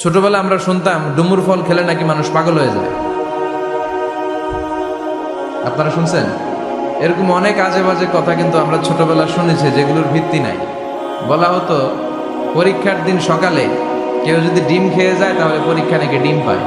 ছোটবেলা আমরা শুনতাম ডুমুর ফল খেলে নাকি মানুষ পাগল হয়ে যায়। আপনারা শুনছেন? এরকম অনেক আজে বাজে কথা কিন্তু আমরা ছোটবেলা শুনেছি, যেগুলোর ভিত্তি নাই। বলা হতো পরীক্ষার দিন সকালে কেউ যদি ডিম খেয়ে যায় তাহলে পরীক্ষা নাকি ডিম পায়।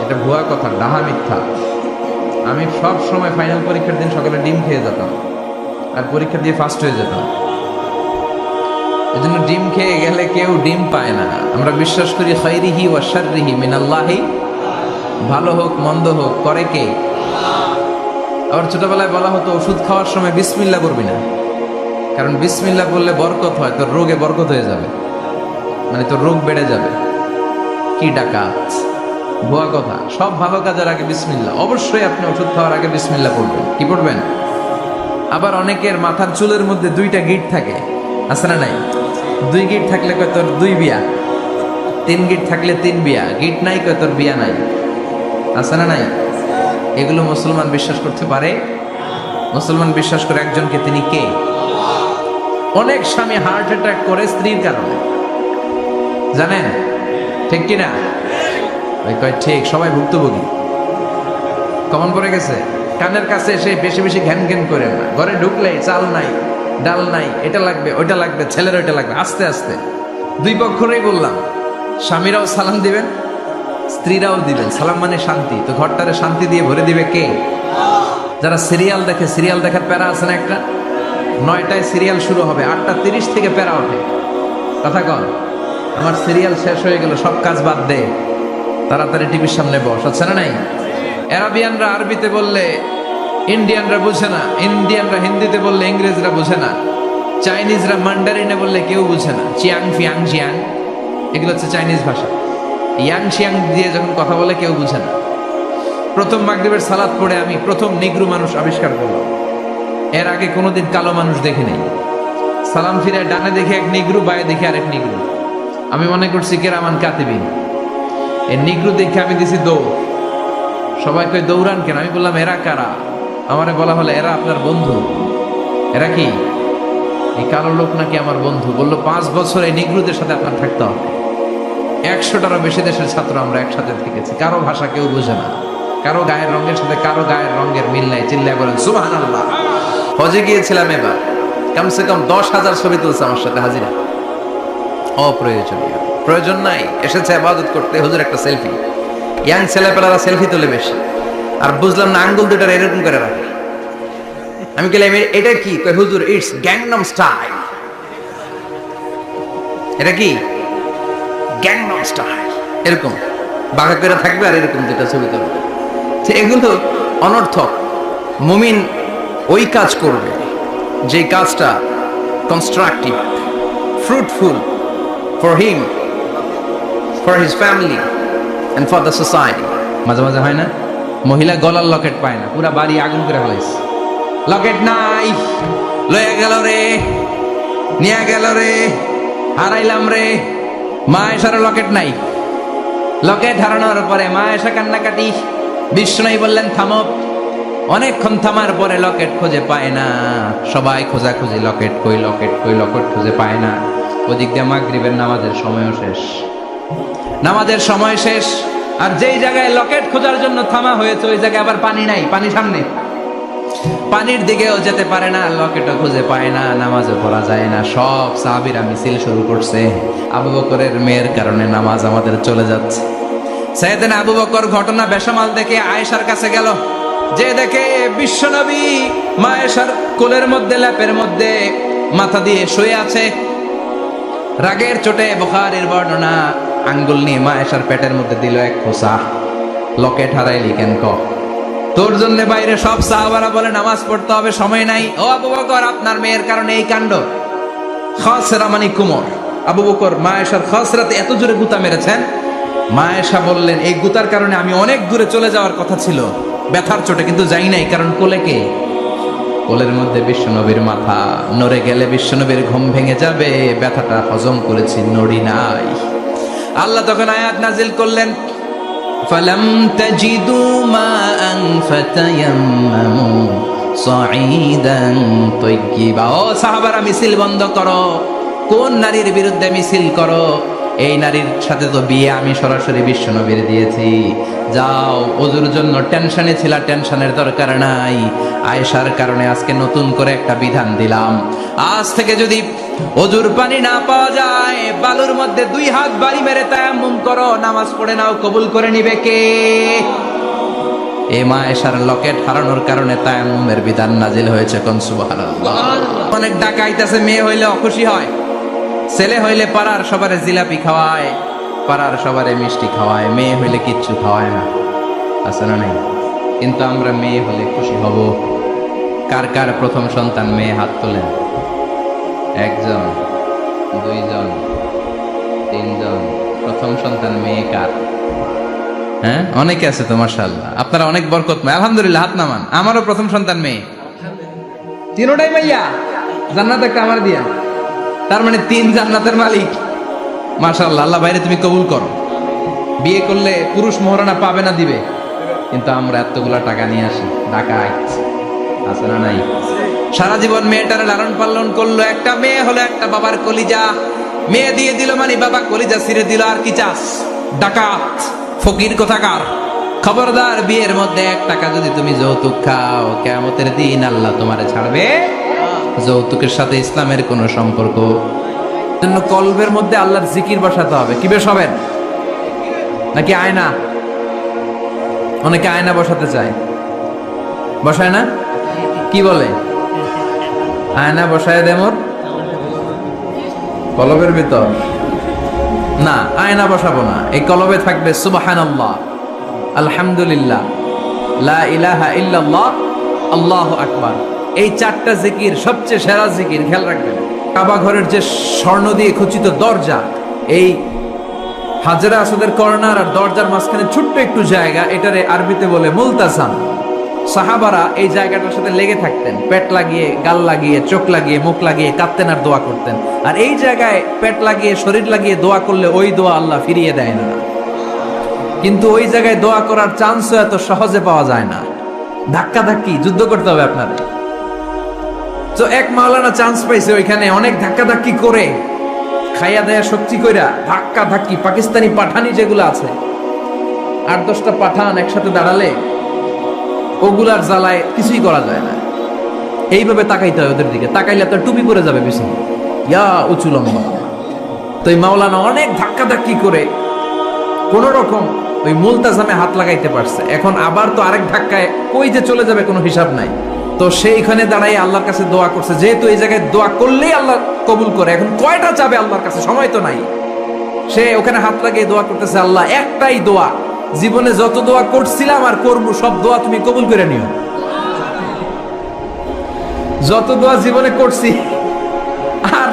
এটা ভুয়া কথা, ডাহা মিথ্যা। আমি সব সময় ফাইনাল পরীক্ষার দিন সকালে ডিম খেয়ে যেতাম আর পরীক্ষা দিয়ে ফার্স্ট হয়ে যেতাম। এজন্য ডিম খেয়ে গেলে কেউ ডিম পায় না। আমরা বিশ্বাস করি খাইরিহি ওয়া শাররিহি মিনাল্লাহি, ভালো হোক মন্দ হোক করে কে? আবার ছোটবেলায় বলা হতো ওষুধ খাওয়ার সময় বিসমিল্লাহ করবি না, কারণ বিসমিল্লাহ বললে বরকত হয়, তোর রোগে বরকত হয়ে যাবে, মানে তোর রোগ বেড়ে যাবে। কি ডাকাত, ভুয়া কথা। সব ভালো কাজের আগে বিসমিল্লাহ। অবশ্যই আপনি ওষুধ খাওয়ার আগে বিসমিল্লাহ পড়বেন। কি পড়বেন? আবার অনেকের মাথার চুলের মধ্যে 2টা গিঁট থাকে, আছে না নাই? 2 গিঁট থাকলে কয় তোর 2 বিয়া, 3 গিঁট থাকলে 3 বিয়া, গিঁট নাই কয় তোর বিয়া নাই, আছে না নাই? এগুলো মুসলমান বিশ্বাস করতে পারে? মুসলমান বিশ্বাস করে একজনকে, তিনি কে? অনেক স্বামী হার্ট অ্যাটাক করে স্ত্রীর কারণে, জানেন? ঠিক কিনা? ওই কয় ঠিক, সবাই ভুক্তভোগী। কমন পড়ে গেছে। কানের কাছে এসে বেশি বেশি ঘ্যান ঘ্যান করেন না। ঘরে ঢুকলেই চাল নাই, ডাল নাই, এটা লাগবে ওইটা লাগবে, ছেলের ওইটা লাগবে। আস্তে আস্তে 2 পক্ষরেই বললাম, স্বামীরাও সালাম দিবেন, স্ত্রীরাও দিবেন। সালাম মানে শান্তি, তো ঘরটারে শান্তি দিয়ে ভরে দিবে কে? যারা সিরিয়াল দেখে, সিরিয়াল দেখার প্যারা আছে না একটা? 9টায় সিরিয়াল শুরু হবে, 8:30 থেকে প্যারা ওঠে। কথা কন, আমার সিরিয়াল শেষ হয়ে গেল, সব কাজ বাদ দে, তাড়াতাড়ি টিভির সামনে বস, আছে না নাই? আরবিয়ানরা আরবিতে বললে ইন্ডিয়ানরা বুঝে না, ইন্ডিয়ানরা হিন্দিতে বললে ইংরেজরা বুঝে না, চাইনিজরা মান্ডারিনে বললে কেউ বুঝে না। চিয়াং ফিয়াং জিয়াং, এগুলো হচ্ছে চাইনিজ ভাষা। ইয়াং শিয়াং দিয়ে যখন কথা বলে কেউ বুঝে না। প্রথম মাগরিবের সালাত পড়ে আমি প্রথম নিগ্রু মানুষ আবিষ্কার করলাম। এর আগে কোনোদিন কালো মানুষ দেখি নাই। সালাম ফিরে ডানে দেখে এক নিগ্রু, বায়ে দেখে আরেক নিগ্রু। আমি মনে করছি কেরামান কাতিবিন। এই নিগ্রু দেখে আমি দিছি দৌড়। সবাই কই দৌড়ান কেন? আমি বললাম এরা কারা? আমারে বলা হলো এরা আপনার বন্ধু। এরা কি? এই কালো লোক নাকি আমার বন্ধু। বললো 5 বছর এই নিগ্রুদের সাথে আপনার থাকতে হবে। 100টারও বেশি দেশের ছাত্র আমরা একসাথে থেকেছি। কারো ভাষা কেউ বোঝে না, কারো গায়ের রঙের সাথে কারো গায়ের রঙের মিল নাই। চিল্লায় বলেন সুবহানাল্লাহ। হজে গিয়েছিলাম এবার, কমসে কম 10,000 ছবি তুলছে আমার সাথে হাজিরা। অপ্রয়োজনীয়, প্রয়োজন নাই। এসেছে ইবাদত করতে, হুজুর একটা সেলফি। ইয়াং ছেলেপেলারা সেলফি তোলে বেশি। আর বুঝলাম না, আঙ্গুল দুটার এরকম করে রাখে। আমি বললাম এটা কি? কই হুজুর ইটস গ্যাংনাম স্টাইল। এটা কি? Gangnam style. এরকম বাঁকা করে থাকবে আর এরকম দুটা ছবি তুলবে। এগুলো অনর্থক। মুমিন ওই কাজ করবে যে কাজটা constructive, fruitful for him, for his family and for the society. মাঝে মাঝে হয় না, মহিলা গলার লকেট পায় না, পুরা বাড়ি আগুন করে ফেলাইছে। লকেট নাই, লয়ে গেল রে, নিয়ে গেল রে, হারাইলাম রে। মা এসার লকেট নাই। লকেট হারানোর পরে মা এসা কান্নাকাটি। বিষ্ণু বললেন থামো। অনেকক্ষণ থামার পরে লকেট খুঁজে পায় না। সবাই খোঁজাখুঁজি, লকেট কই, লকেট কই, লকেট খুঁজে পায় না। ওদিক দিয়ে মাগরিবের নামাজের সময়ও শেষ। নামাজের সময় শেষ, আর যেই জায়গায় লকেট খোঁজার জন্য থামা হয়েছে ওই জায়গায় আবার পানি নাই, পানি সামনে। পানির দিকেও যেতে পারে না, লকেটও খুঁজে পায় না, নামাজও পড়া যায় না। সব সাহাবীরা মিছিল শুরু করছে, আবু বকরের মেয়ের কারণে নামাজ আমাদের চলে যাচ্ছে। সাইয়েদনা আবু বকর ঘটনা বেসামাল দেখে আয়েশার কাছে গেল। যে দেখে বিশ্বনবী মা আয়েশার কোলের মধ্যে, ল্যাপের মধ্যে মাথা দিয়ে শুয়ে আছে। রাগের চোটে বুখারীর বর্ণনা, আঙ্গুল নিয়ে মা আয়েশার পেটের মধ্যে দিল এক খোঁচা। লকেট হারাইলি কেন ক? তোর জন্য বাইরে সব সাহাবারা বলে নামাজ পড়তে হবে, সময় নাই। ও আবু বকর, আপনার মেয়ের কারণে এই কাণ্ড। খাসরা মানে কুমর। আবু বকর মা আয়েশার খাসরাতে এত জোরে গুতা মেরেছেন, মা আয়েশা বললেন এই গুতার কারণে আমি অনেক দূরে চলে যাওয়ার কথা ছিল ব্যথার চোটে, কিন্তু যাই নাই, কারণ কোলে কে? কোলের মধ্যে বিশ্বনবীর মাথা। নড়ে গেলে বিশ্বনবীর ঘুম ভেঙে যাবে, ব্যথাটা হজম করেছি, নড়ি নাই। আল্লাহ তখন আয়াত নাজিল করলেন, ফালাম তাজিদু মাআন ফাতায়াম্মামু সাঈদান তাইয়্যিবা। ও সাহাবারা, মিছিল বন্ধ করো। কোন নারীর বিরুদ্ধে মিছিল করো? এই নারীর সাথে তো বিয়ে আমি সরাসরি বিশ্বনবীর দিয়েছি, যাও ওজুর জন্য টেনশনে ছিলা, টেনশনের দরকার নাই, আয়েশার কারণে আজকে নতুন করে একটা বিধান দিলাম, আজ থেকে যদি ওজুর পানি না পাওয়া যায় বালুর মধ্যে 2 হাত বাড়ি মেরে তায়াম্মুম করো, নামাজ পড়ে নাও, কবুল করে নিবে কে? এই মা আয়েশার লকেট হারানোর কারণে তায়াম্মুমের বিধান নাজিল হয়েছে। কোন সুবহানাল্লাহ। অনেক ডাকা আইতাছে, মেয়ে হইলে অখুশি হয়, ছেলে হইলে পাড়ার সবারে জিলাপি খাওয়ায়, পাড়ার সবারে মিষ্টি খাওয়ায়, মেয়ে হইলে কিচ্ছু খাওয়ায় না, আছে না নাই? কিন্তু আমরা মেয়ে হলে খুশি হব। কার কার প্রথম সন্তান মেয়ে? হাত তোলেন। 1 জন, 2 জন, 3 জন। প্রথম সন্তান মেয়ে কার? হ্যাঁ, অনেকে আছে তো মাশাআল্লাহ, আপনারা অনেক বরকতময়। আলহামদুলিল্লাহ, হাত নামান। আমারও প্রথম সন্তান মেয়ে, তিনটাই মাইয়া, জান্নাত একটা আমার দিয়া, তার মানে 3 জান্নাতের মালিক। মাশাআল্লাহ, আল্লাহ বাইরে তুমি কবুল করো। বিয়ে করলে পুরুষ মহারণা পাবে না, দিবে, কিন্তু আমরা এতগুলা টাকা নিয়ে আসি, ডাকাইত আছে না নাই? সারা জীবন মেয়েটার লালন পালন করলো, একটা মেয়ে হলো একটা বাবার কলিজা, মেয়ে দিয়ে দিল মানে বাবা কলিজা ছিঁড়ে দিল, আর কি চাস? ডাকাত, ফকির কোথাকার। খবরদার, বিয়ের মধ্যে 1 টাকা যদি তুমি যৌতুক খাও, কিয়ামতের দিন আল্লাহ তোমারে ছাড়বে। যৌতুকের সাথে ইসলামের কোনো সম্পর্ক জন্য কলবের মধ্যে আল্লাহর জিকির বসাতে হবে। কি বসাবেন? নাকি আয়না? অনেকে আয়না বসাতে চায়, বসায় না? কি বলে? আয়না বসায় দে মোর কলবের ভিতর। না, আয়না বসাবো না, এই কলবে থাকবে সুবহানাল্লাহ, আলহামদুলিল্লাহ, লা ইলাহা ইল্লাল্লাহ, আল্লাহু আকবার। এই 4টা জিকির সবচেয়ে সেরা জিকির, খেয়াল রাখবেন। কাবা ঘরের যে স্বর্ণ দিয়ে খচিত দরজা, এই হাজরা আসদের কর্নার আর দরজার মাঝখানে ছোট্ট একটু জায়গা, এটারে আরবিতে বলে মুলতাসাম। সাহাবারা এই জায়গাটার সাথে লেগে থাকতেন, পেট লাগিয়ে, গাল লাগিয়ে, চোখ লাগিয়ে, মুখ লাগিয়ে কাঁদতেন আর দোয়া করতেন। আর এই জায়গায় পেট লাগিয়ে, শরীর লাগিয়ে দোয়া করলে ওই দোয়া আল্লাহ ফিরিয়ে দেয় না। কিন্তু ওই জায়গায় দোয়া করার চান্সও এত সহজে পাওয়া যায় না, ধাক্কা ধাক্কি যুদ্ধ করতে হবে আপনাদের। তো এক মাওলানা চান্স পাইছে ওইখানে, অনেক ধাক্কা ধাক্কি করে, খাইয়া দেয়া শক্তি কইরা ধাক্কা ধাক্কি, পাকিস্তানি পাঠানি যেগুলো আছে, 8-10টা পাঠান একসাথে দাঁড়ালে ওগুলার জ্বালায় কিছুই করা যায় না। এইভাবে তাকাইতে হয় ওদের দিকে, তাকাইলে তো টুপি পরে যাবে পিছনে, ইয়া উঁচু লম্বা। তো এই মাওলানা অনেক ধাক্কা ধাক্কি করে কোন রকম ওই মুলতাজামে হাত লাগাইতে পারছে। এখন আবার তো আরেক ধাক্কায় কই যে চলে যাবে কোনো হিসাব নাই। তো সেইখানে দাঁড়াই আল্লাহর কাছে দোয়া করছে, যেহেতু এই জায়গায় দোয়া করলেই আল্লাহ কবুল করে, এখন কয়টা চাবে আল্লাহর কাছে, সময় তো নাই। সে ওখানে হাত লাগিয়ে দোয়া করতেছে, আল্লাহ একটাই দোয়া, জীবনে যত দোয়া করছিলাম আর করবো সব দোয়া তুমি কবুল করে নিও। যত দোয়া জীবনে করছি আর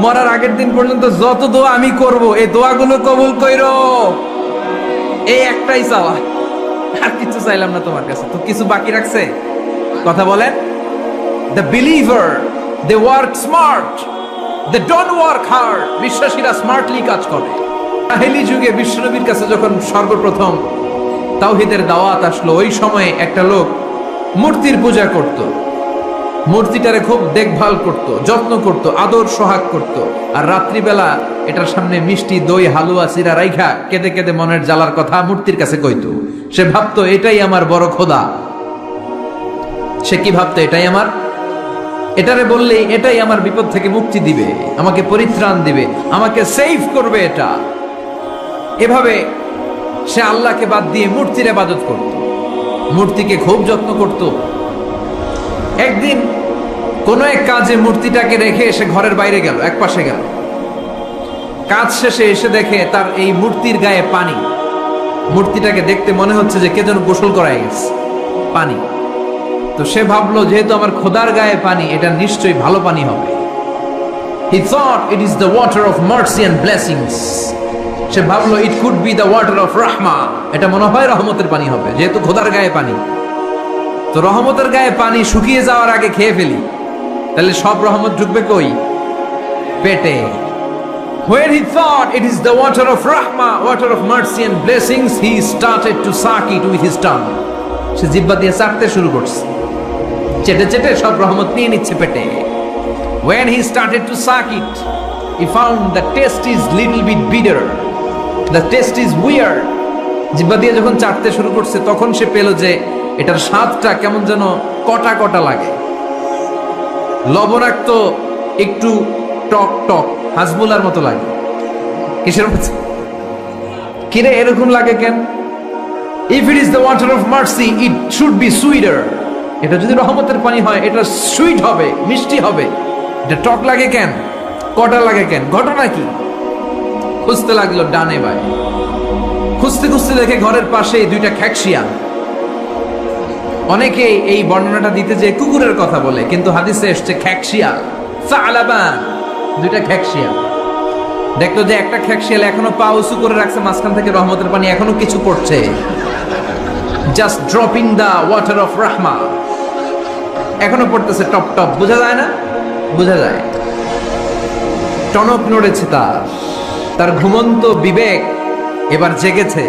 মরার আগের দিন পর্যন্ত যত দোয়া আমি করব, এই দোয়াগুলো কবুল কইরো, এই একটাই চাওয়া, আর কিছু চাইলাম না তোমার কাছে। তো কিছু বাকি রাখছে? কথা বলেন। The believer, they work smart, they don't work hard. বিশ্বাসীরা স্মার্টলি কাজ করে। জাহেলি যুগে বিশ্বনবীর কাছে যখন সর্বপ্রথম তাওহীদের দাওয়াত আসলো, ওই সময়ে একটা লোক মূর্তির পূজা করত, মূর্তিটারে খুব দেখভাল করত, যত্ন করত, আদর সোহাগ করত, আর রাত্রিবেলা এটার সামনে মিষ্টি, দই, হালুয়া, চিরা রাইখা কেঁদে কেঁদে মনের জ্বালার কথা মূর্তির কাছে কইতো। সে ভাবতো এটাই আমার বড় খোদা। সে কি ভাবতো? এটাই আমার, এটারে বললেই এটাই আমার বিপদ থেকে মুক্তি দিবে, আমাকে পরিত্রাণ দিবে, আমাকে সেভ করবে এটা। এভাবে সে আল্লাহকে বাদ দিয়ে মূর্তির ইবাদত করত, মূর্তিকে খুব যত্ন করত। একদিন কোন এক কাজে মূর্তিটাকে রেখে সে ঘরের বাইরে গেল, এক পাশে গেল। কাজ শেষে এসে দেখে তার এই মূর্তির গায়ে পানি। মূর্তিটাকে দেখতে মনে হচ্ছে যে কে যেন গোসল করায় গেছে, পানি। তো সে ভাবলো, যেহেতু আমার খোদার গায়ে পানি, এটা নিশ্চয়ই ভালো পানি হবে। He thought it is the water of mercy and blessings. সে ভাবলো it could be the water of rahma. এটা মনে হয় রহমতের পানি হবে, যেহেতু খোদার গায়ে পানি। তো রহমতের গায়ে পানি শুকিয়ে যাওয়ার আগে খেয়ে ফেলি, তাহলে সব রহমত ঢুকবে কই? পেটে। When he thought it is the water of rahma, water of mercy and blessings, he started to suck it with his tongue. সে জিহ্বা দিয়ে চাটতে শুরু করছে, চেটে চেটে সব রহমত নিয়ে নিচ্ছে পেটে। When he started to suck it, he found the taste is little bit bitter, the taste is weird. জিহ্বা দিয়ে যখন চাটতে শুরু করছে তখন সে পেল যে এটার স্বাদটা কেমন যেন কটা কটা লাগে, লবণাক্ত, একটু টক টক, হাজবুলার মতো লাগে। কিসের মতো? কিরে এরকম লাগে কেন? If it is the water of mercy, it should be sweeter. এটা যদি রহমতের পানি হয় এটা সুইট হবে, মিষ্টি হবে। এটা টক লাগে কেন, কটা লাগে কেন, ঘটনা কি? খুঁজতে লাগলো ডানে বায়ে, খুঁজতে খুঁজতে দেখে ঘরের পাশে দুইটা খ্যাকশিয়াল। অনেকে এই বর্ণনাটা দিতে যে কুকুরের কথা বলে, কিন্তু হাদিসে এসছে খ্যাকশিয়াল, সালাবান, দুইটা খ্যাকশিয়াল। দেখলো যে একটা খ্যাকশিয়াল এখনো পা উঁচু করে রাখছে, মাঝখান থেকে রহমতের পানি এখনো কিছু পড়ছে, just dropping the water of রাহমা, এখনো পড়তেছে টপ টপ। বোঝা যায় না? বোঝা যায়। টনক নড়েছে তার ঘুমন্ত বিবেক এবার জেগেছে।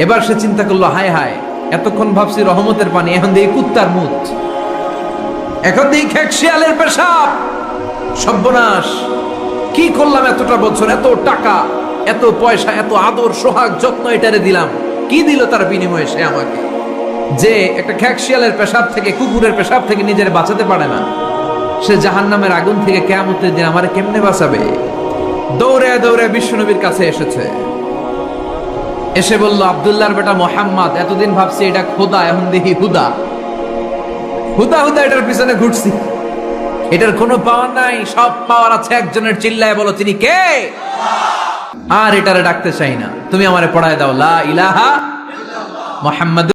এবার সে চিন্তা করলো, হায় হায়, এতক্ষণ ভাবছি রহমতের পানি, এখন দেখি কুত্তার মুত, এখন দেখি খ্যাকশিয়ালের পেশাব। সর্বনাশ, কি করলাম এতটা বছর, এত টাকা, এত পয়সা, এত আদর সোহাগ যত্ন এটারে দিলাম, কি দিল তার বিনিময়ে সে আমাকে? যে একটা খ্যাকশিয়ালের পেশাব থেকে, কুকুরের পেশাব থেকে নিজের বাঁচাতে পারে না, সে জাহান্নামের আগুন থেকে কিয়ামতের দিন আমারে কেমনে বাঁচাবে? দৌড়ে দৌড়ে বিশ্বনবীর কাছে এসেছে, এসে বলল, আব্দুল্লাহর বেটা মোহাম্মদ, এতদিন ভাবছি এটা খোদা, এখন দেখি হুদা। হুদা হুদা এটার পিছনে ঘুরছি, এটার কোনো পাওয়ার নাই, সব পাওয়ার আছে একজনের। চিল্লায় বলো, তিনি কে? আর এটারে ডাকতে চাই না, তুমি আমারে পড়ায় দাও লা ইলাহা মুহাম্মাদুর